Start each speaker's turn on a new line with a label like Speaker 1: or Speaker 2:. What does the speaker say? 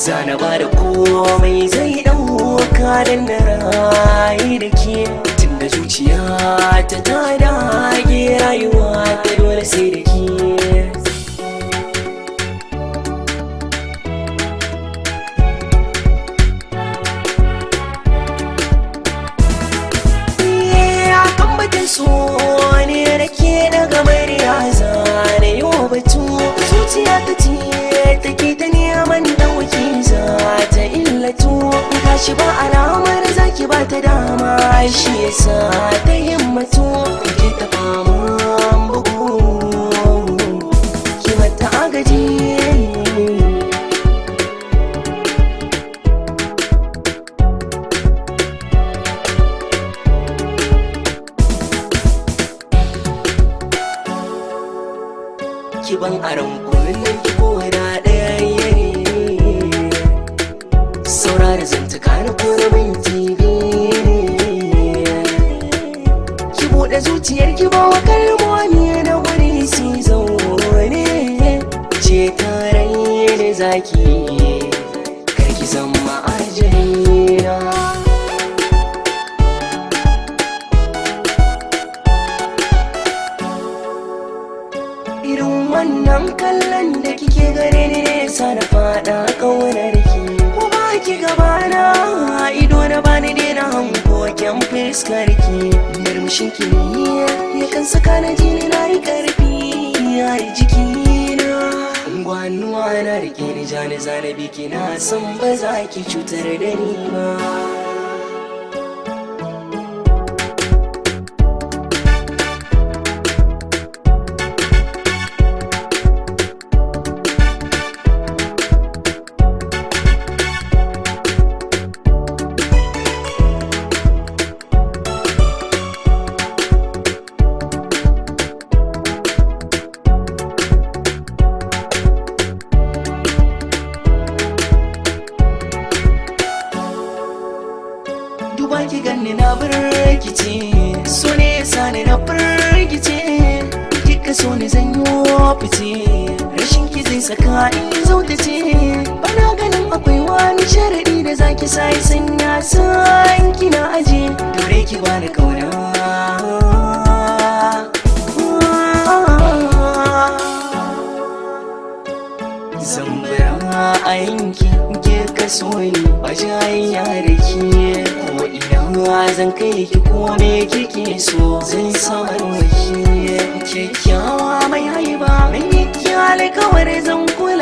Speaker 1: zanabada komai zai ɗauka dan na rayu da ke, tunda zuciya ta dage rayuwa ta dole sai da ke. So ne da ke daga murya zane yi wa batu, zuciya ta ce take ta neman dauki za ta illatu, gashi ba alamar zaki ba ta dama, shi yasa ta himmatu ke ta faman bugu ki mata agaji. Ki ban aron kullun ki ko da daya yare, saurara zantuka na kore minti biyu, ki bude zuciyar ki ba wa kalmomi da wuri si zaune, ce tarai da zaki karki zama ajiyar. Irin wannan kallon da kike gare ni ne sa na fada kaunar ki, ko ba ki gabana ido na bani daina hankoken fuskar ki, murmushin ki ya kan saka na ji ni na yi karfi a jikina, gwanuwa na rike ni jani zanabi ki na san ba za ki cutar da ni ba. Duba ki ganni na birkice, so ne sani na firgice, kika so ne zan yi fice, rashin ki zai saka in zautace, bana ganin akwai wani sharadi da zaki sai sanya san kina aje, dore ki bani kauna. Zambara a yanki ke kaso ni ba jayayya da ke, ko ina zan kai ki ko me kike so zan samar maki, kyakkyawa mai haiba mai kyale kawai zan kula